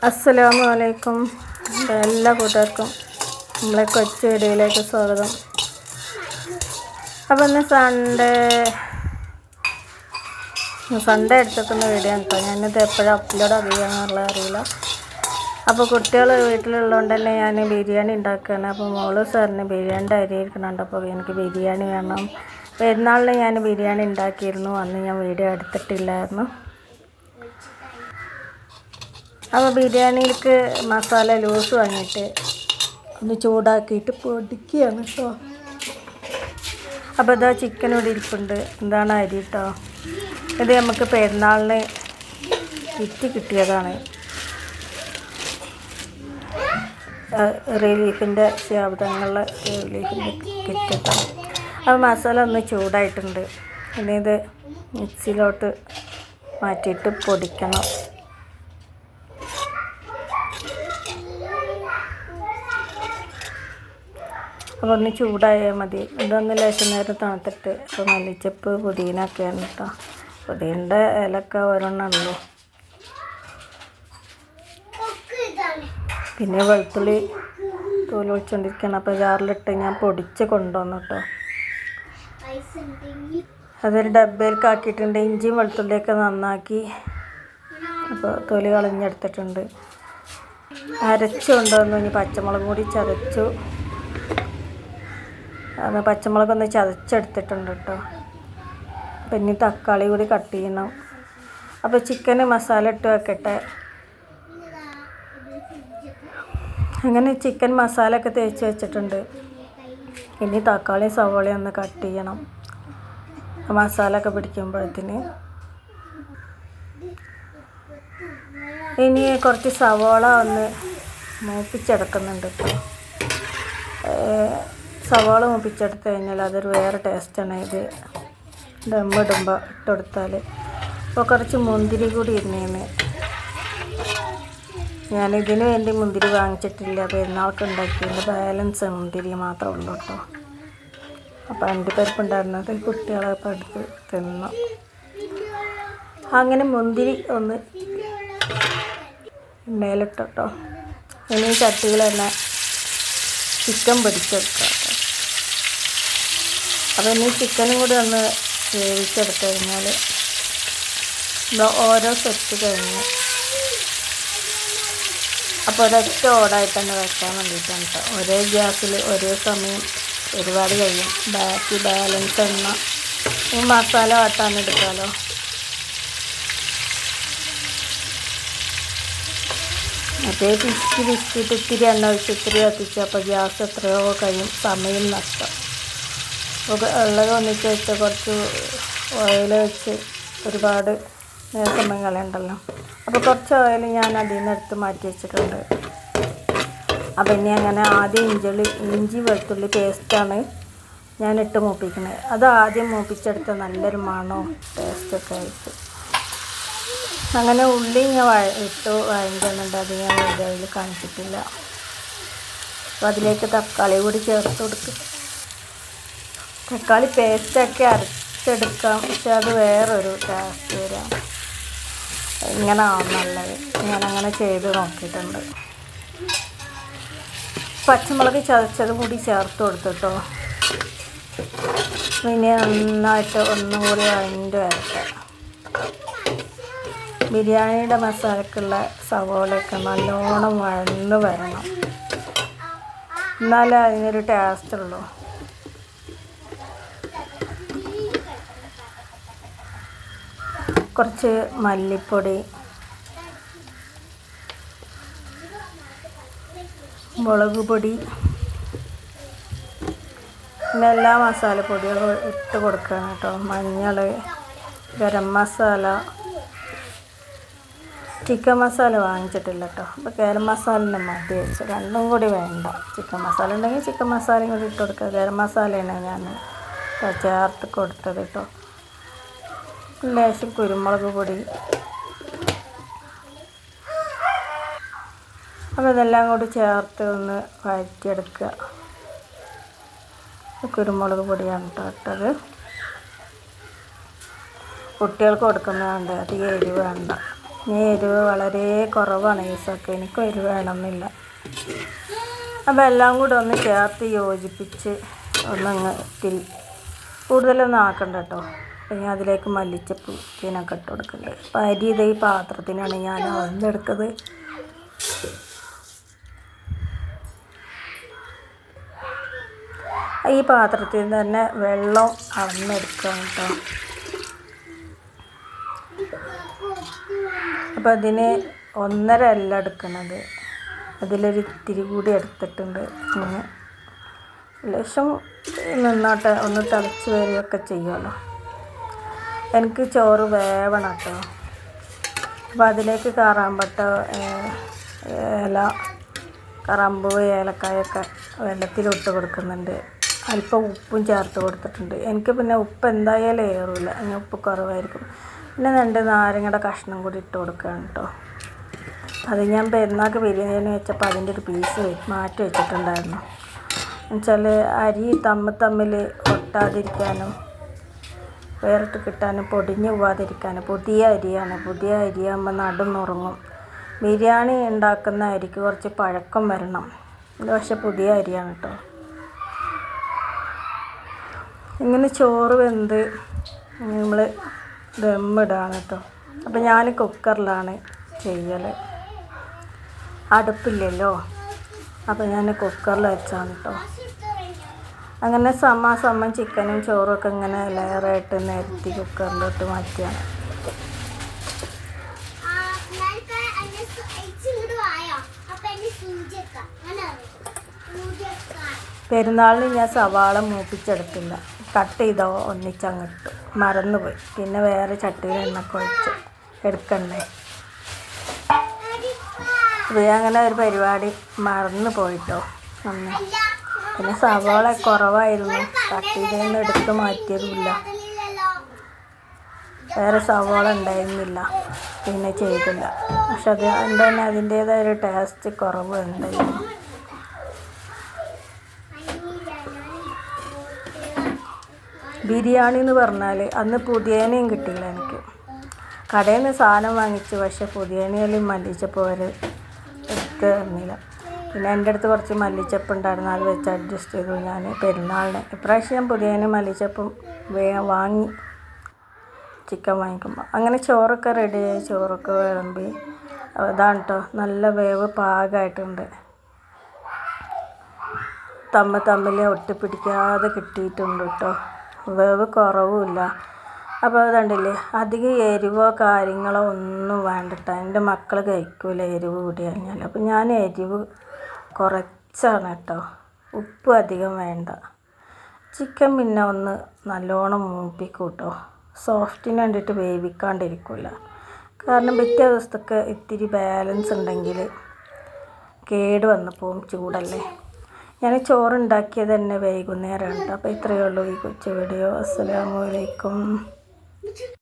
അസ്സലാമു അലൈക്കും. എല്ലാ കൂട്ടുകാർക്കും നമ്മളെ കൊച്ചു വീഡിയോയിലേക്ക് സ്വാഗതം. അപ്പോൾ ഇന്ന് സൺഡേ എടുത്തിരിക്കുന്ന വീഡിയോ കേട്ടോ. ഞാനിത് എപ്പോഴും അപ്ലോഡ് ചെയ്യാമെന്നുള്ള അറിയില്ല. അപ്പോൾ കുട്ടികൾ വീട്ടിലുള്ളതുകൊണ്ട് തന്നെ ഞാൻ ബിരിയാണി ഉണ്ടാക്കുകയാണ്. അപ്പോൾ മോള് സാറിന് ബിരിയാണിൻ്റെ അരി ഇരിക്കുന്നുണ്ട്. അപ്പോൾ എനിക്ക് ബിരിയാണി വേണം. പെരുന്നാളിന് ഞാൻ ബിരിയാണി ഉണ്ടാക്കിയിരുന്നു. അന്ന് ഞാൻ വീഡിയോ എടുത്തിട്ടില്ലായിരുന്നു. അപ്പോൾ ബിരിയാണിക്ക് മസാല ലൂസ് വാങ്ങിയിട്ട് ഒന്ന് ചൂടാക്കിയിട്ട് പൊടിക്കുകയാണ് കേട്ടോ. അപ്പോൾ ഇതാ ചിക്കൻ ഇവിടെ ഇരിപ്പുണ്ട്. എന്താണ് അരി കേട്ടോ. ഇത് നമുക്ക് പെരുന്നാളിന് കിറ്റ് കിട്ടിയതാണ്. റിലീഫിൻ്റെ ശാബ്ദങ്ങളിലെ റിലീഫിൻ്റെ കിറ്റ് കേട്ടോ. അപ്പോൾ മസാല ഒന്ന് ചൂടായിട്ടുണ്ട്. ഇനി ഇത് മിക്സിയിലോട്ട് മാറ്റിയിട്ട് പൊടിക്കണം. അപ്പോൾ ഒന്ന് ചൂടായാൽ മതി. ഇതൊന്ന് ലേശം നേരം തണുത്തിട്ട് ഇപ്പോൾ മല്ലിച്ചപ്പ് പുതിനൊക്കെയാണ് കേട്ടോ. പുതിൻ്റെ ഇലയൊക്കെ ഒരെണ്ണമുള്ളൂ. പിന്നെ വെളുത്തുള്ളി തോല് ഒഴിച്ചുകൊണ്ടിരിക്കുകയാണ്. അപ്പോൾ ജാറിലിട്ട് ഞാൻ പൊടിച്ച് കൊണ്ടുവന്നു കേട്ടോ. അതൊരു ഡബ്ബയിലേക്ക് ആക്കിയിട്ടുണ്ട്. ഇഞ്ചിയും വെളുത്തുള്ളിയൊക്കെ നന്നാക്കി അപ്പോൾ തൊലി കളഞ്ഞെടുത്തിട്ടുണ്ട്. അരച്ചു കൊണ്ടുവന്നു. ഇനി പച്ചമുളക് കൂടി ചതച്ചു. അത് പച്ചമുളകൊന്ന് ചതച്ചെടുത്തിട്ടുണ്ട് കേട്ടോ. പിന്നെ തക്കാളി കൂടി കട്ട് ചെയ്യണം. അപ്പോൾ ചിക്കന് മസാല ഇട്ട് വെക്കട്ടെ. അങ്ങനെ ചിക്കൻ മസാല ഒക്കെ തേച്ച് വെച്ചിട്ടുണ്ട്. ഇനി തക്കാളി സവോള ഒന്ന് കട്ട് ചെയ്യണം. മസാല ഒക്കെ പിടിക്കുമ്പോഴത്തേന് ഇനി കുറച്ച് സവോള ഒന്ന് മൂപ്പിച്ചെടുക്കുന്നുണ്ട് കേട്ടോ. സവാള മൂപ്പിച്ചെടുത്ത് കഴിഞ്ഞാൽ അതൊരു വേറെ ടേസ്റ്റാണ്. ഇത് ദമ്മിടുമ്പോൾ ഇട്ടെടുത്താൽ. അപ്പോൾ കുറച്ച് മുന്തിരി കൂടി ഇരുന്നേന്ന്. ഞാനിതിന് വേണ്ടി മുന്തിരി വാങ്ങിച്ചിട്ടില്ല. പെരുന്നാൾക്ക് ഉണ്ടാക്കിയതിൻ്റെ ബാലൻസ് മുന്തിരി മാത്രമേ ഉള്ളൂ കേട്ടോ. അപ്പോൾ അണ്ടിപ്പരിപ്പ് ഉണ്ടായിരുന്നത് കുട്ടികളെ ഇപ്പോൾ എടുത്ത് തിന്നു. അങ്ങനെ മുന്തിരി ഒന്ന് എണ്ണയിലിട്ടോ. ഇനി ചട്ടികൾ തന്നെ ചിക്കൻ പൊരിച്ചെടുക്കാം. അപ്പോൾ ഇനി ചിക്കനും കൂടി ഒന്ന് വേവിച്ചെടുത്ത് കഴിഞ്ഞാൽ ഓരോ സെറ്റ് കഴിഞ്ഞ് അപ്പോൾ ഒരൊറ്റ ഓടായിട്ട് തന്നെ വെക്കാൻ വേണ്ടിയിട്ടാണ് കേട്ടോ. ഒരേ ഗ്യാസിൽ ഒരേ സമയം ഒരുപാട് കഴിയും. ബാക്കി ബാലൻസ് എണ്ണ ഈ മസാല വാട്ടാൻ എടുക്കാമല്ലോ. മറ്റേ പിച്ചിട്ട് ഇത്തിരി എണ്ണ ഒഴിച്ച് ഇത്തിരി കത്തിച്ച് അപ്പോൾ ഗ്യാസ് എത്രയോ കഴിയും, സമയം നഷ്ടം. ഉള്ളത് ഒന്നിച്ച് വെച്ച് കുറച്ച് ഓയിൽ വെച്ച് ഒരുപാട് സമയം കളയണ്ടല്ലോ. അപ്പോൾ കുറച്ച് ഓയിൽ ഞാൻ അതിൽ നിന്ന് എടുത്ത് മാറ്റി വെച്ചിട്ടുണ്ട്. അപ്പോൾ ഇനി അങ്ങനെ ആദ്യം ഇഞ്ചി വെളുത്തുള്ളി പേസ്റ്റാണ് ഞാൻ ഇട്ട് മൂപ്പിക്കുന്നത്. അത് ആദ്യം മൂപ്പിച്ചെടുത്ത നല്ലൊരു മണവും ടേസ്റ്റൊക്കെ ആയിട്ട്. അങ്ങനെ ഉള്ളി ഞാൻ ഇട്ട് വഴങ്ങുന്നുണ്ട്. അത് ഞാൻ വീഡിയോയിൽ കാണിച്ചിട്ടില്ല. അപ്പോൾ അതിലേക്ക് തക്കാളി കൂടി ചേർത്ത് കൊടുക്കും. തക്കാളി പേസ്റ്റാക്കി അരച്ചെടുക്കാം. പക്ഷെ അത് വേറൊരു ടേസ്റ്റ് വരാം. ഇങ്ങനെ ആവും നല്ലത്. ഞാനങ്ങനെ ചെയ്ത് നോക്കിയിട്ടുണ്ട്. പച്ചമുളക് ചതച്ചത് കൂടി ചേർത്ത് കൊടുത്തിട്ടോ. പിന്നെ നന്നായിട്ട് ഒന്നും കൂടി വഴണ്ട് വരട്ടെ. ബിരിയാണിയുടെ മസാലക്കുള്ള സവോളയൊക്കെ നല്ലോണം വഴന്ന് വരണം. എന്നാലേ അതിനൊരു ടേസ്റ്റ് ഉള്ളൂ. കുറച്ച് മല്ലിപ്പൊടി, മുളക് പൊടി, പിന്നെ എല്ലാ മസാലപ്പൊടികളും ഇട്ട് കൊടുക്കണം കേട്ടോ. മഞ്ഞൾ, ഗരം മസാല, ചിക്കൻ മസാല വാങ്ങിച്ചിട്ടില്ല കേട്ടോ. അപ്പോൾ ഗരം മസാലൻ്റെ മതി വെച്ച് രണ്ടും കൂടി വേണ്ട. ചിക്കൻ മസാല ഉണ്ടെങ്കിൽ ചിക്കൻ മസാലയും കൂടി ഇട്ട് കൊടുക്കുക. ഗരം മസാലയാണ് ഞാൻ ചേർത്ത് കൊടുത്തത് കേട്ടോ. ലേശം കുരുമുളക് പൊടി. അപ്പോൾ ഇതെല്ലാം കൂടി ചേർത്ത് ഒന്ന് വഴറ്റിയെടുക്കുക. കുരുമുളക് പൊടിയാണ് കേട്ടോ ഇട്ടത്. കുട്ടികൾക്ക് കൊടുക്കുന്നതുകൊണ്ട് അധികം എരിവ് വേണ്ട. ഇനി എരിവ് വളരെ കുറവാണ് യൂസൊക്കെ, എനിക്ക് എരിവ് വേണമെന്നില്ല. അപ്പോൾ എല്ലാം കൂടെ ഒന്ന് ചേർത്ത് യോജിപ്പിച്ച് ഒന്നങ്ങ് കൂടുതലൊന്നും ആക്കണ്ട കേട്ടോ. അപ്പോൾ ഞാൻ അതിലേക്ക് മല്ലിച്ചപ്പ് ഇതിനൊക്കെ ഇട്ട് കൊടുക്കുന്നുണ്ട്. അപ്പോൾ അരി ഇത് ഈ പാത്രത്തിനാണ് ഞാൻ അളന്നെടുത്തത്. ഈ പാത്രത്തിൽ തന്നെ വെള്ളം അളന്നെടുക്കാം കേട്ടോ. അപ്പോൾ അതിന് 1.5 അല്ല എടുക്കുന്നത്, അതിലൊരു ഇത്തിരി കൂടി എടുത്തിട്ടുണ്ട്. ഇങ്ങനെ ലേശം നിന്നോട്ടെ, ഒന്ന് തിളച്ച് വരികയൊക്കെ ചെയ്യുമല്ലോ. എനിക്ക് ചോറ് വേവണം കേട്ടോ. അപ്പോൾ അതിലേക്ക് കറാമ്പട്ട, കറാമ്പൂ, ഏലക്കായൊക്കെ വെള്ളത്തിലിട്ട് കൊടുക്കുന്നുണ്ട്. അല്പം ഉപ്പും ചേർത്ത് കൊടുത്തിട്ടുണ്ട്. എനിക്ക് പിന്നെ ഉപ്പ് എന്തായാലും ഏറില്ല, അങ്ങനെ ഉപ്പ് കുറവായിരിക്കും. പിന്നെ 2 നാരങ്ങയുടെ കഷ്ണം കൂടി ഇട്ട് കൊടുക്കുകയാണ് കേട്ടോ. അത് ഞാൻ പെരുന്നാൾക്ക് ബിരിയാണി വെച്ചപ്പോൾ അതിൻ്റെ ഒരു പീസ് മാറ്റി വെച്ചിട്ടുണ്ടായിരുന്നു. എന്നുവെച്ചാൽ അരി തമ്മിൽ ഒട്ടാതിരിക്കാനും വേറിട്ട് കിട്ടാനും പൊടിഞ്ഞു പോവാതിരിക്കാനും. പുതിയ അരിയാകുമ്പോൾ നടുന്നുറങ്ങും. ബിരിയാണി ഉണ്ടാക്കുന്ന അരിക്ക് കുറച്ച് പഴക്കം വരണം. ഇത് പക്ഷേ പുതിയ അരിയാണ് കേട്ടോ. ഇങ്ങനെ ചോറ് വെന്ത് നമ്മൾ ദമ്മിടാണ് കേട്ടോ. അപ്പോൾ ഞാൻ കുക്കറിലാണ് ചെയ്യൽ, അടുപ്പില്ലല്ലോ. അപ്പോൾ ഞാൻ കുക്കറിൽ വെച്ചാണ് കേട്ടോ. അങ്ങനെ സമം ചിക്കനും ചോറൊക്കെ ഇങ്ങനെ ലെയറായിട്ട് നിരത്തി കുക്കറിലോട്ട് മാറ്റിയാണ്. പെരുന്നാളിന് ഞാൻ സവാള മൂപ്പിച്ചെടുത്തില്ല, കട്ട് ചെയ്തോ ഒന്നിച്ചങ്ങിട്ട് മറന്നുപോയി. പിന്നെ വേറെ ചട്ടിയിൽ എണ്ണയൊക്കെ ഒഴിച്ച് എടുക്കണ്ടേ. ഇത് അങ്ങനെ ഒരു പരിപാടി മറന്നു പോയിട്ടോ അന്ന്. പിന്നെ സവാള കുറവായിരുന്നു, കട്ട് ചെയ്തൊന്നും എടുത്ത് മാറ്റിയതുമില്ല. വേറെ സവാള ഉണ്ടായിരുന്നില്ല, പിന്നെ ചെയ്തില്ല. പക്ഷെ അത് തന്നെ അതിൻ്റേതായ ഒരു ടേസ്റ്റ് കുറവ് ഉണ്ടായിരുന്നു. ബിരിയാണി എന്ന് പറഞ്ഞാൽ അന്ന് പുതിയനയും കിട്ടിയില്ല എനിക്ക്. കടയിൽ നിന്ന് സാധനം വാങ്ങിച്ചു, പക്ഷേ പുതിയനയിൽ മല്ലിച്ചപ്പ് വരെ എടുത്ത് തന്നില്ല. പിന്നെ എൻ്റെ അടുത്ത് കുറച്ച് മല്ലിച്ചപ്പ് ഉണ്ടായിരുന്നു, അത് വെച്ച് അഡ്ജസ്റ്റ് ചെയ്തു ഞാൻ പെരുന്നാളിന്. ഇപ്രാവശ്യം പുതിയനും മല്ലിച്ചപ്പും വാങ്ങി ചിക്കൻ വാങ്ങിക്കുമ്പോൾ. അങ്ങനെ ചോറൊക്കെ റെഡിയായി, ചോറൊക്കെ വിളമ്പി. അതാണ് കേട്ടോ, നല്ല വേവ് പാകമായിട്ടുണ്ട്. തമ്മിൽ ഒട്ടിപ്പിടിക്കാതെ കിട്ടിയിട്ടുണ്ട് കേട്ടോ, വേവ് കുറവുമില്ല. അപ്പോൾ അതുകൊണ്ടില്ലേ, അധികം എരിവോ കാര്യങ്ങളോ ഒന്നും വേണ്ടിട്ടോ. എൻ്റെ മക്കൾ കഴിക്കൂല എരിവ് കൂടി കഴിഞ്ഞാൽ. അപ്പോൾ ഞാൻ എരിവ് കുറച്ചാണ് കേട്ടോ, ഉപ്പ് അധികം വേണ്ട. ചിക്കൻ പിന്നെ ഒന്ന് നല്ലോണം മൂപ്പിക്കും കേട്ടോ, സോഫ്റ്റിന് വേണ്ടിയിട്ട് വേവിക്കാണ്ടിരിക്കില്ല. കാരണം പിറ്റേ ദിവസത്തേക്ക് ഇത്തിരി ബാലൻസ് ഉണ്ടെങ്കിൽ കേട് വന്നു പോവും, ചൂടല്ലേ. ഞാൻ ചോറുണ്ടാക്കിയത് തന്നെ വൈകുന്നേരമാണ് കേട്ടോ. അപ്പോൾ ഇത്രയേ ഉള്ളൂ ഈ കൊച്ചു വീഡിയോ. അസ്സലാമു അലൈക്കും.